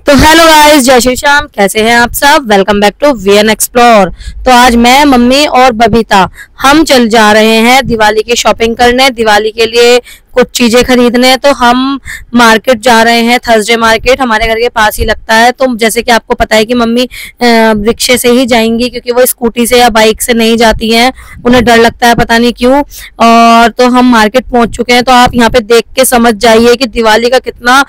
तो hello guys, जय श्री श्याम। कैसे हैं आप सब? Welcome back to VN explore. तो आज मैं, मम्मी और बबीता हम चल जा रहे हैं दिवाली की शॉपिंग करने, दिवाली के लिए कुछ चीजें खरीदने। तो हम मार्केट जा रहे हैं, थर्सडे मार्केट हमारे घर के पास ही लगता है। तो जैसे कि आपको पता है कि मम्मी रिक्शे से ही जाएंगी, क्योंकि वो स्कूटी से या बाइक से नहीं जाती हैं, उन्हें डर लगता है, पता नहीं क्यों। और तो हम मार्केट पहुंच चुके हैं। तो आप यहाँ पे देख के समझ जाइए कि दिवाली का कितना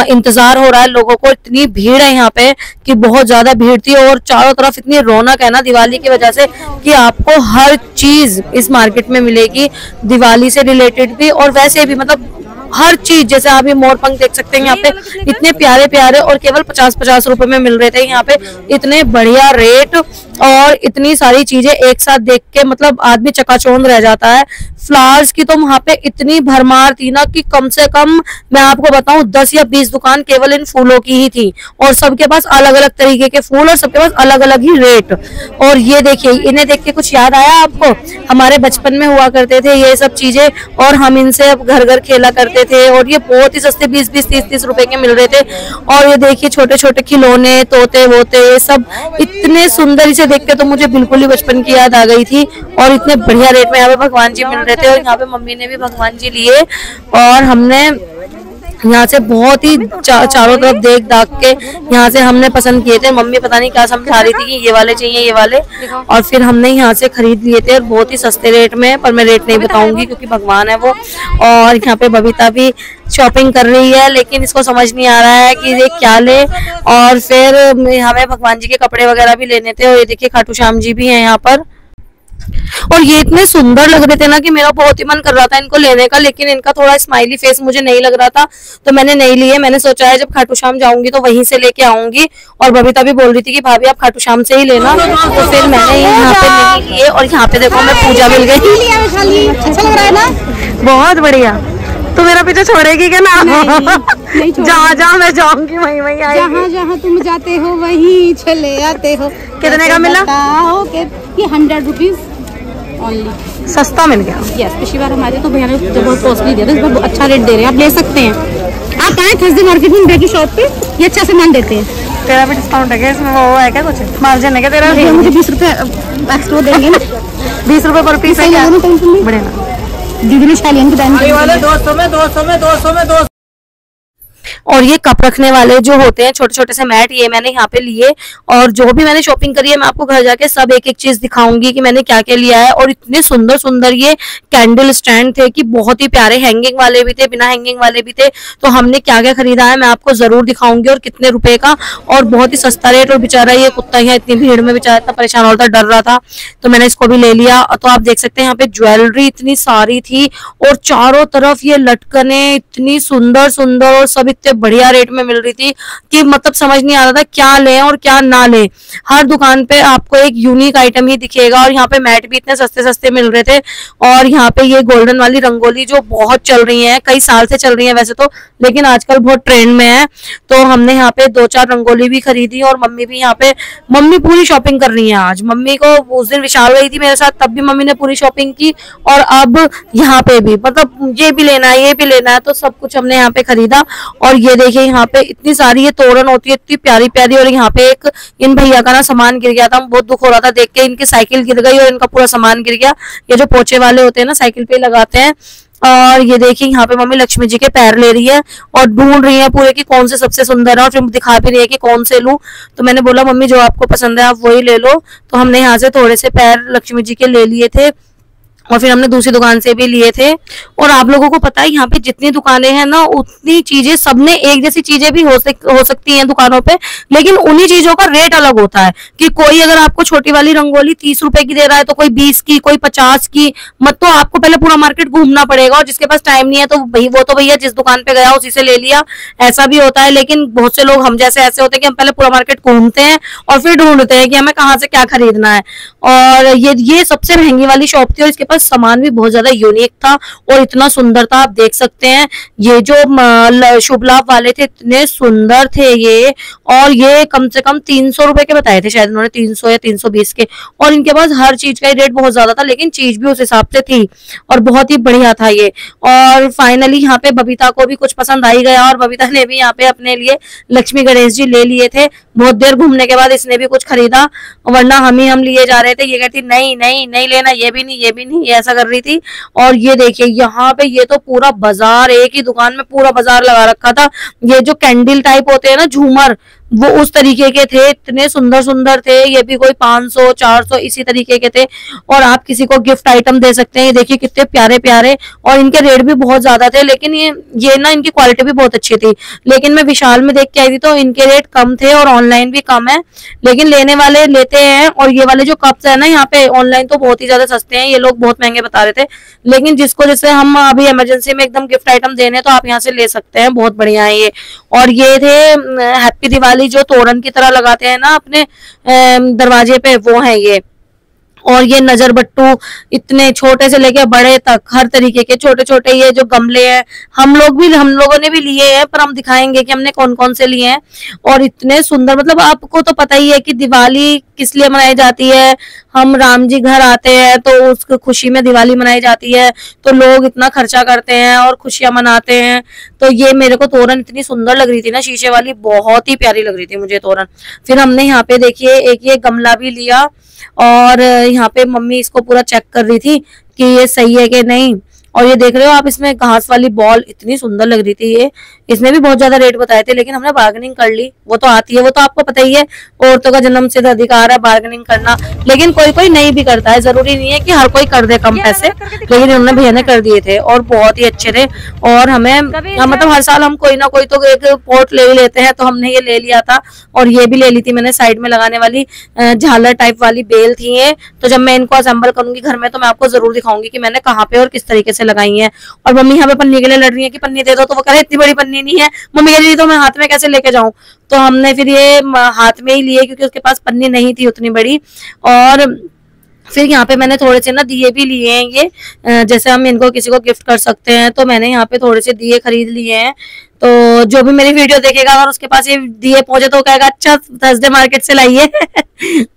इंतजार हो रहा है लोगों को। इतनी भीड़ है यहाँ पे कि बहुत ज्यादा भीड़ थी, और चारों तरफ इतनी रौनक है ना दिवाली की वजह से कि आपको हर चीज इस मार्केट में मिलेगी, दिवाली से रिलेटेड भी और वैसे भी, मतलब हर चीज। जैसे आप ये मोर पंख देख सकते हैं यहाँ पे, इतने प्यारे प्यारे और केवल 50-50 रुपए में मिल रहे थे यहाँ पे। इतने बढ़िया रेट और इतनी सारी चीजें एक साथ देख के मतलब आदमी चकाचौंध रह जाता है। फ्लावर्स की तो वहां पे इतनी भरमार थी ना कि कम से कम मैं आपको बताऊं 10 या 20 दुकान केवल इन फूलों की ही थी, और सबके पास अलग अलग तरीके के फूल और सबके पास अलग अलग ही रेट। और ये देखिए, इन्हें देख के कुछ याद आया आपको? हमारे बचपन में हुआ करते थे ये सब चीजें, और हम इनसे अब घर घर खेला करते थे, और ये बहुत ही सस्ते 20-20, 30-30 रुपए के मिल रहे थे। और ये देखिए छोटे छोटे खिलौने, तोते वोते, ये सब इतने सुंदर, इसे देख के तो मुझे बिल्कुल ही बचपन की याद आ गई थी। और इतने बढ़िया रेट में यहाँ पे भगवान जी मिल रहे थे, और यहाँ पे मम्मी ने भी भगवान जी लिए, और हमने यहाँ से बहुत ही चारों तरफ देख दाख के यहाँ से हमने पसंद किए थे। मम्मी पता नहीं क्या समझा रही थी कि ये वाले चाहिए, ये वाले, और फिर हमने यहाँ से खरीद लिए थे, और बहुत ही सस्ते रेट में। पर मैं रेट नहीं बताऊंगी क्योंकि भगवान है वो। और यहाँ पे बबीता भी शॉपिंग कर रही है, लेकिन इसको समझ नहीं आ रहा है कि ये क्या ले। और फिर हमें भगवान जी के कपड़े वगैरह भी लेने थे, और ये देखिए खाटू श्याम जी भी है यहाँ पर। और ये इतने सुंदर लग रहे थे ना कि मेरा बहुत ही मन कर रहा था इनको लेने का, लेकिन इनका थोड़ा स्माइली फेस मुझे नहीं लग रहा था, तो मैंने नहीं लिए। मैंने सोचा है जब खाटू श्याम जाऊंगी तो वहीं से लेके आऊंगी। और बबीता भी बोल रही थी कि भाभी आप खाटू श्याम से ही लेना, तो फिर मैंने यहाँ पे नहीं लिए। और यहाँ पे देखो मैं पूजा मिल गई, अच्छा लग रहा है ना, बहुत बढ़िया। तो मेरा पीछे छोड़ेगी क्या ना? जहाँ जहाँ मैं जाऊंगी वहीं वहीं आएगी। जहाँ जहाँ तुम जाते हो वहीं चले आते हो। कितने का मिला? ये 100 रुपीज ओनली, सस्ता मिल गया। यस, पिछली बार हमारे तो भैया ने बहुत कॉस्टली दे रहे हैं, बहुत अच्छा रेट दे रहे हैं, आप ले सकते हैं। आप आए थर्सडे मार्केट में की शॉप पे, ये अच्छा सामान देते हैं। तेरा भी डिस्काउंट है क्या इसमें? वो है क्या कुछ मार्जिन है क्या तेरा? मुझे 20 रुपए एक्स्ट्रा देंगे ना। 20 रुपए पर पीस है क्या? बढ़िया ना, दीदी ने शालियन की दान 200 में। और ये कप रखने वाले जो होते हैं छोटे छोटे से मैट, ये मैंने यहाँ पे लिए। और जो भी मैंने शॉपिंग करी है मैं आपको घर जाके सब एक एक चीज दिखाऊंगी कि मैंने क्या क्या लिया है। और इतने सुंदर सुंदर ये कैंडल स्टैंड थे कि बहुत ही प्यारे, हैंगिंग वाले भी थे, बिना हैंगिंग वाले भी थे। तो हमने क्या क्या खरीदा है मैं आपको जरूर दिखाऊंगी, और कितने रुपए का, और बहुत ही सस्ता रेट। और बेचारा ये कुत्ता यहाँ इतनी भीड़ में बेचारा इतना परेशान हो रहा था, डर रहा था, तो मैंने इसको भी ले लिया। तो आप देख सकते हैं यहाँ पे ज्वेलरी इतनी सारी थी, और चारों तरफ ये लटकने इतनी सुंदर सुंदर, और सब इतने बढ़िया रेट में मिल रही थी कि मतलब समझ नहीं आ रहा था क्या लें और क्या ना लें। हर दुकान पे आपको एक यूनिक आइटम ही दिखेगा। और यहाँ पे मैट भी इतने सस्ते सस्ते मिल रहे थे। और यहाँ पे ये गोल्डन वाली रंगोली जो बहुत चल रही है, कई साल से चल रही है वैसे तो, लेकिन आजकल बहुत ट्रेंड में है। तो हमने यहाँ पे 2-4 रंगोली भी खरीदी, और मम्मी भी यहाँ पे, मम्मी पूरी शॉपिंग कर रही है आज। मम्मी को उस दिन विशाल गई थी मेरे साथ, तब भी मम्मी ने पूरी शॉपिंग की, और अब यहाँ पे भी, मतलब ये भी लेना है, ये भी लेना है, तो सब कुछ हमने यहाँ पे खरीदा। और ये देखिए यहाँ पे इतनी सारी ये तोरण होती है, इतनी प्यारी प्यारी। और यहाँ पे एक इन भैया का ना सामान गिर गया था, बहुत दुख हो रहा था देख के। इनकी साइकिल गिर गई और इनका पूरा सामान गिर गया। ये जो पोछे वाले होते हैं ना, साइकिल पे लगाते हैं। और ये देखिए यहाँ पे मम्मी लक्ष्मी जी के पैर ले रही है, और ढूंढ रही है पूरे की कौन से सबसे सुंदर है, और फिर दिखा भी रही है कि कौन से लूं। तो मैंने बोला मम्मी जो आपको पसंद है आप वही ले लो। तो हमने यहाँ से थोड़े से पैर लक्ष्मी जी के ले लिए थे, और फिर हमने दूसरी दुकान से भी लिए थे। और आप लोगों को पता है यहाँ पे जितनी दुकानें हैं ना, उतनी चीजें, सबने एक जैसी चीजें भी हो सकती हैं दुकानों पे, लेकिन उन्हीं चीजों का रेट अलग होता है। कि कोई अगर आपको छोटी वाली रंगोली 30 रुपए की दे रहा है, तो कोई 20 की, कोई 50 की। मत तो आपको पहले पूरा मार्केट घूमना पड़ेगा, और जिसके पास टाइम नहीं है तो वो तो भैया जिस दुकान पे गया उसी से ले लिया, ऐसा भी होता है। लेकिन बहुत से लोग हम जैसे ऐसे होते हैं कि हम पहले पूरा मार्केट घूमते हैं और फिर ढूंढते हैं कि हमें कहाँ से क्या खरीदना है। और ये सबसे महंगी वाली शॉप थी, और इसके पास सामान भी बहुत ज्यादा यूनिक था और इतना सुंदर था, आप देख सकते हैं। ये जो शुभ लाभ वाले थे इतने सुंदर थे ये, और ये कम से कम 300 रुपए के बताए थे शायद उन्होंने, 300 या 320 के। और इनके पास हर चीज का रेट बहुत ज्यादा था, लेकिन चीज भी उस हिसाब से थी और बहुत ही बढ़िया था ये। और फाइनली यहाँ पे बबीता को भी कुछ पसंद आ ही गया और बबीता ने भी यहाँ पे अपने लिए लक्ष्मी गणेश जी ले लिए थे। बहुत देर घूमने के बाद इसने भी कुछ खरीदा, वरना हम लिए जा रहे थे। ये कहती नहीं नहीं नहीं लेना, ये भी नहीं, ये भी नहीं, ये ऐसा कर रही थी। और ये देखिए यहाँ पे ये तो पूरा बाजार, एक ही दुकान में पूरा बाजार लगा रखा था। ये जो कैंडल टाइप होते हैं ना, झूमर, वो उस तरीके के थे, इतने सुंदर सुंदर थे। ये भी कोई 500 400 इसी तरीके के थे। और आप किसी को गिफ्ट आइटम दे सकते हैं। ये देखिए कितने प्यारे प्यारे, और इनके रेट भी बहुत ज्यादा थे, लेकिन ये ना इनकी क्वालिटी भी बहुत अच्छी थी। लेकिन मैं विशाल में देख के आई थी तो इनके रेट कम थे और ऑनलाइन भी कम है, लेकिन लेने वाले लेते हैं। और ये वाले जो कप्स है ना यहाँ पे, ऑनलाइन तो बहुत ही ज्यादा सस्ते हैं, ये लोग बहुत महंगे बता रहे थे। लेकिन जिसको जैसे हम अभी इमरजेंसी में एकदम गिफ्ट आइटम देने, तो आप यहाँ से ले सकते हैं, बहुत बढ़िया है ये। और ये थे हैप्पी दिवाली जो तोरण की तरह लगाते हैं ना अपने दरवाजे पे, वो है ये। और ये नजर बट्टू, इतने छोटे से लेके बड़े तक हर तरीके के छोटे छोटे ये जो गमले हैं, हम लोगों ने भी लिए हैं, पर हम दिखाएंगे कि हमने कौन कौन से लिए हैं। और इतने सुंदर, मतलब आपको तो पता ही है कि दिवाली किस लिए मनाई जाती है। हम राम जी घर आते हैं तो उस खुशी में दिवाली मनाई जाती है, तो लोग इतना खर्चा करते हैं और खुशियां मनाते हैं। तो ये मेरे को तोरण इतनी सुंदर लग रही थी ना, शीशे वाली, बहुत ही प्यारी लग रही थी मुझे तोरण। फिर हमने यहाँ पे देखिए एक ये गमला भी लिया, और यहाँ पे मम्मी इसको पूरा चेक कर रही थी कि ये सही है कि नहीं। और ये देख रहे हो आप, इसमें घास वाली बॉल इतनी सुंदर लग रही थी ये। इसने भी बहुत ज्यादा रेट बताए थे, लेकिन हमने बार्गेनिंग कर ली, वो तो आती है, वो तो आपको पता ही है, औरतों का जन्म सिद्ध अधिकार है बार्गेनिंग करना। लेकिन कोई कोई नहीं भी करता है, जरूरी नहीं है कि हर कोई कर दे कम पैसे, लेकिन उन्होंने भैया ने कर दिए थे और बहुत ही अच्छे थे। और हमें मतलब हर साल हम कोई ना कोई तो एक पोट ले ही लेते हैं, तो हमने ये ले लिया था। और ये भी ले ली थी मैंने, साइड में लगाने वाली झालर टाइप वाली बेल थी ये। तो जब मैं इनको असेंबल करूंगी घर में, तो मैं आपको जरूर दिखाऊंगी कि मैंने कहाँ पे और किस तरीके से लगाई है। और मम्मी यहाँ पे पन्नी के लिए लड़ रही है कि पन्नी दे दो, तो वो कह रहे इतनी बड़ी पन्नी नहीं है। मम्मी कह रही तो मैं हाथ में कैसे लेके जाऊं, तो हमने फिर ये हाथ में ही लिए, क्योंकि उसके पास पन्नी नहीं थी उतनी बड़ी। और फिर यहाँ पे मैंने थोड़े से ना दिए भी लिए हैं, ये जैसे हम इनको किसी को गिफ्ट कर सकते हैं, तो मैंने यहाँ पे थोड़े से दिए खरीद लिए हैं। तो जो भी मेरी वीडियो देखेगा और उसके पास ये दिए पहुंचे, तो कहेगा अच्छा थर्सडे मार्केट से लाइए।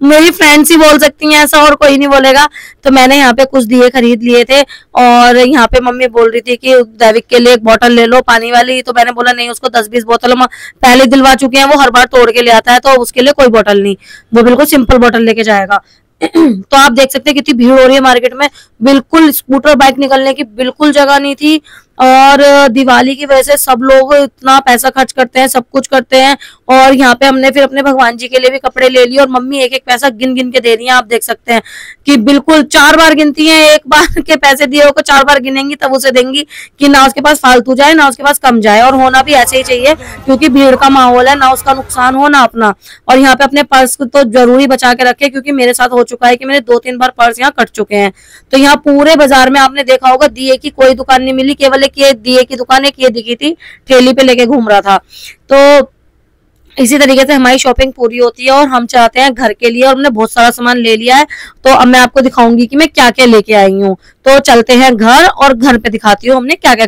मेरी फ्रेंड्स ही बोल सकती हैं ऐसा, और कोई नहीं बोलेगा। तो मैंने यहाँ पे कुछ दिए खरीद लिए थे। और यहाँ पे मम्मी बोल रही थी कि दैविक के लिए एक बोतल ले लो पानी वाली, तो मैंने बोला नहीं, उसको 10-20 बोतल हम पहले दिलवा चुके हैं, वो हर बार तोड़ के ले आता है, तो उसके लिए कोई बोतल नहीं, वो बिल्कुल सिंपल बोतल लेके जाएगा। तो आप देख सकते हैं कितनी भीड़ हो रही है मार्केट में, बिल्कुल स्कूटर बाइक निकलने की बिल्कुल जगह नहीं थी। और दिवाली की वजह से सब लोग इतना पैसा खर्च करते हैं, सब कुछ करते हैं। और यहाँ पे हमने फिर अपने भगवान जी के लिए भी कपड़े ले लिए, और मम्मी एक एक पैसा गिन गिन के दे रही है। आप देख सकते हैं कि बिल्कुल 4 बार गिनती है, एक बार के पैसे दिए को 4 बार गिनेंगी तब उसे देंगी, कि ना उसके पास फालतू जाए ना उसके पास कम जाए। और होना भी ऐसे ही चाहिए, क्योंकि भीड़ का माहौल है, ना उसका नुकसान हो ना अपना। और यहाँ पे अपने पर्स को तो जरूरी बचा के रखे, क्योंकि मेरे साथ हो चुका है कि मेरे 2-3 बार पर्स यहाँ कट चुके हैं। तो यहाँ पूरे बाजार में आपने देखा होगा दिए की कोई दुकान नहीं मिली, केवल एक ये दिए की दुकान एक ये दिखी थी, ठेली पे लेके घूम रहा था। तो इसी तरीके से हमारी शॉपिंग पूरी होती है, और हम चाहते हैं घर के लिए, और हमने बहुत सारा सामान ले लिया है। तो अब मैं आपको दिखाऊंगी कि मैं क्या क्या लेके आई हूँ। तो चलते हैं घर, और घर पे दिखाती हूँ हमने क्या क्या